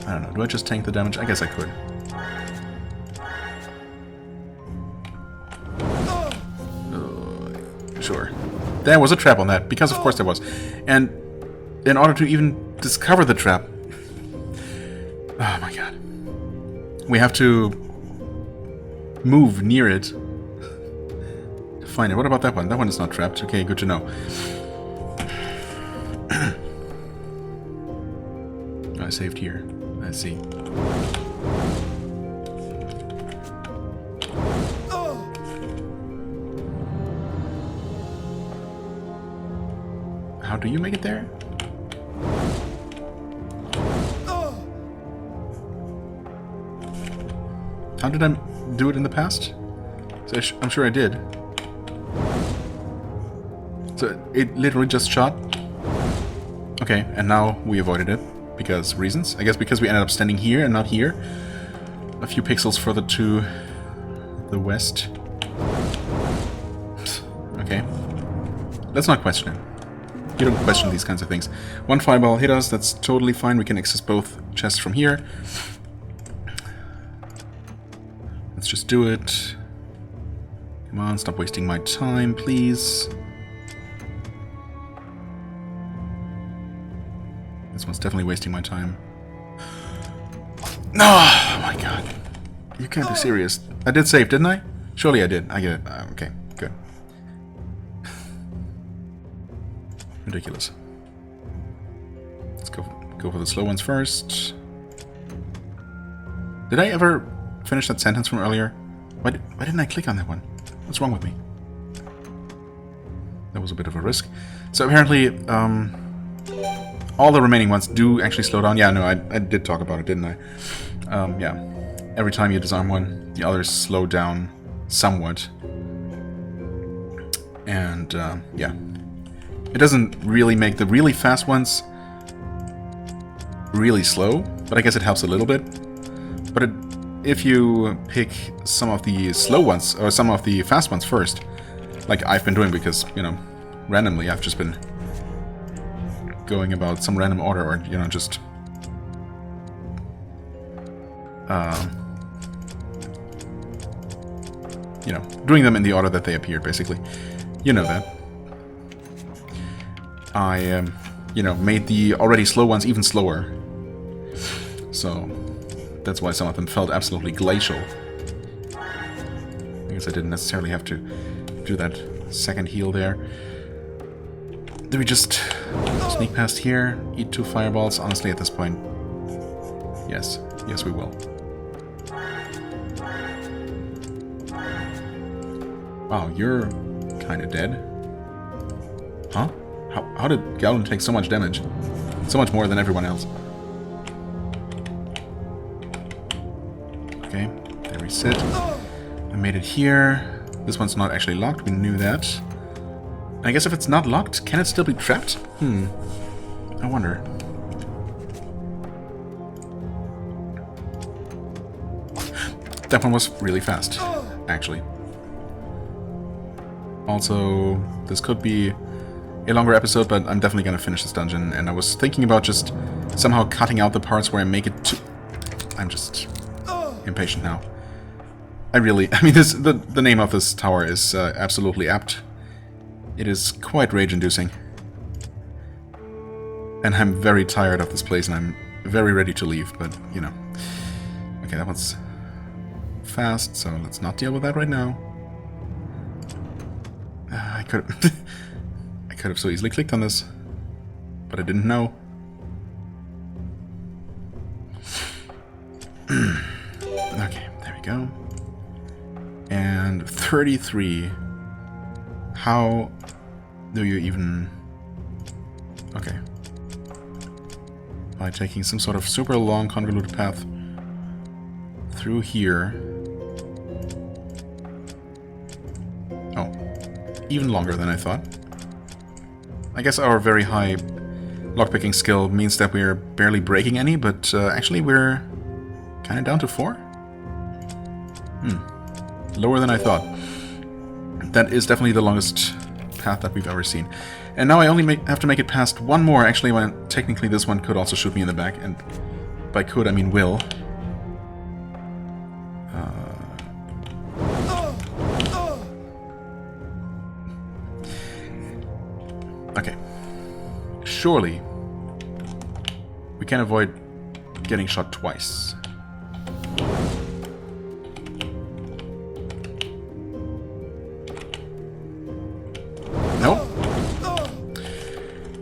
I don't know, do I just tank the damage? I guess I could. Sure. There was a trap on that, because of course there was. And in order to even discover the trap... Oh my god. We have to move near it to find it. What about that one? That one is not trapped. Okay, good to know. I saved here. Let's see. How do you make it there? How did I do it in the past? So I'm sure I did. So it literally just shot? Okay, and now we avoided it. Because reasons? I guess because we ended up standing here and not here. A few pixels further to the west. Okay. Let's not question it. You don't question these kinds of things. One fireball hit us, that's totally fine. We can access both chests from here. Let's just do it. Come on, stop wasting my time, please. This one's definitely wasting my time. No! Oh my god. You can't be serious. I did save, didn't I? Surely I did. I get it. Okay, good. Ridiculous. Let's go for the slow ones first. Did I ever finish that sentence from earlier? Why didn't I click on that one? What's wrong with me? That was a bit of a risk. So apparently, all the remaining ones do actually slow down. Yeah, no, I did talk about it, didn't I? Yeah. Every time you disarm one, the others slow down somewhat. And, yeah. It doesn't really make the really fast ones really slow, but I guess it helps a little bit. But if you pick some of the slow ones, or some of the fast ones first, like I've been doing because, you know, randomly I've just been going about some random order, or, you know, just you know, doing them in the order that they appeared, basically. You know that. I, you know, made the already slow ones even slower. So, that's why some of them felt absolutely glacial. I guess I didn't necessarily have to do that second heal there. Do we just sneak past here, eat 2 fireballs? Honestly, at this point, yes. Yes, we will. Wow, you're kind of dead. Huh? How did Galen take so much damage? So much more than everyone else. Okay, there we sit. I made it here. This one's not actually locked, we knew that. I guess if it's not locked, can it still be trapped? I wonder. That one was really fast, actually. Also, this could be a longer episode, but I'm definitely gonna finish this dungeon, and I was thinking about just somehow cutting out the parts where I make it too... I'm just impatient now. I mean, the name of this tower is absolutely apt. It is quite rage-inducing. And I'm very tired of this place, and I'm very ready to leave, but, you know. Okay, that one's fast, so let's not deal with that right now. I could have so easily clicked on this, but I didn't know. Okay, there we go. And 33. How do you even... Okay. By taking some sort of super long convoluted path through here. Oh. Even longer than I thought. I guess our very high lockpicking skill means that we're barely breaking any, but actually we're kind of down to 4? Lower than I thought. That is definitely the longest path that we've ever seen. And now I only have to make it past one more. Actually, technically this one could also shoot me in the back, and by could I mean will. Okay. Surely we can avoid getting shot twice. No.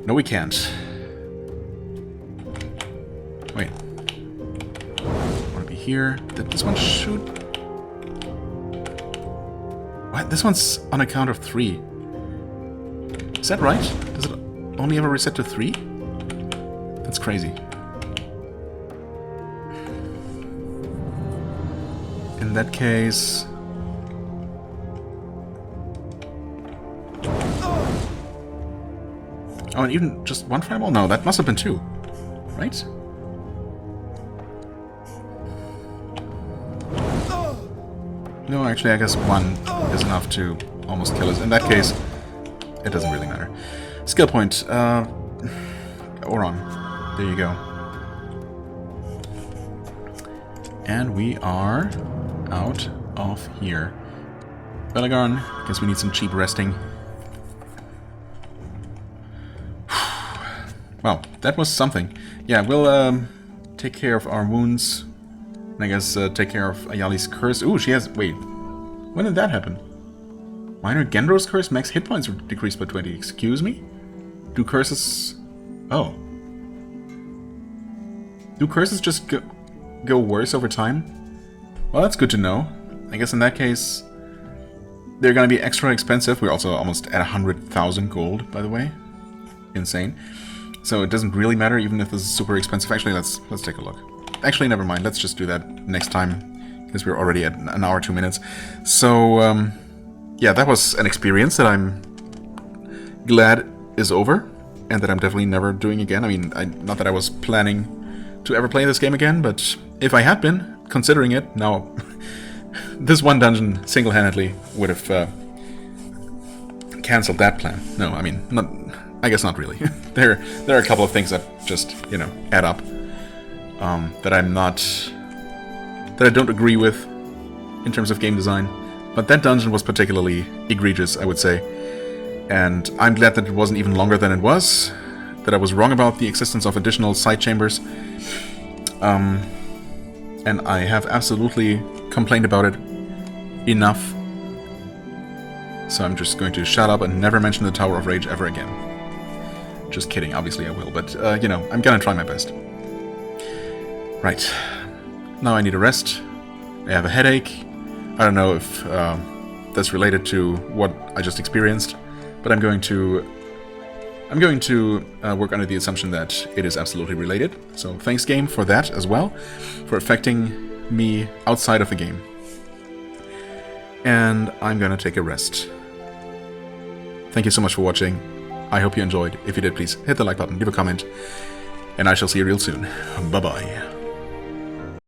No, we can't. Wait. I want to be here. Did this one shoot? What? This one's on a count of 3. Is that right? Does it only ever reset to 3? That's crazy. In that case... Oh, and even just one fireball? No, that must have been 2. Right? No, actually, I guess 1 is enough to almost kill us. In that case, it doesn't really matter. Skill point. Oron. There you go. And we are out of here. Belagarn, guess we need some cheap resting. Wow, that was something. Yeah, we'll take care of our wounds. And I guess take care of Ayali's curse. Ooh, she has... Wait. When did that happen? Minor Gendro's curse? Max hit points decreased by 20. Excuse me? Do curses... Oh. Do curses just go worse over time? Well, that's good to know. I guess in that case... They're gonna be extra expensive. We're also almost at 100,000 gold, by the way. Insane. So it doesn't really matter, even if this is super expensive. Actually, let's take a look. Actually, never mind. Let's just do that next time, because we're already at an hour, 2 minutes. So, yeah, that was an experience that I'm glad is over, and that I'm definitely never doing again. I mean, not that I was planning to ever play this game again, but if I had been considering it, now this one dungeon single-handedly would have cancelled that plan. No, I mean, not. I guess not really. There are a couple of things that just, you know, add up. That I don't agree with in terms of game design. But that dungeon was particularly egregious, I would say. And I'm glad that it wasn't even longer than it was. That I was wrong about the existence of additional side chambers. And I have absolutely complained about it enough. So I'm just going to shut up and never mention the Tower of Rage ever again. Just kidding, obviously I will, but, you know, I'm gonna try my best. Right. Now I need a rest. I have a headache. I don't know if that's related to what I just experienced, but I'm going to work under the assumption that it is absolutely related. So thanks, game, for that as well, for affecting me outside of the game. And I'm gonna take a rest. Thank you so much for watching. I hope you enjoyed. If you did, please hit the like button, leave a comment, and I shall see you real soon. Bye-bye.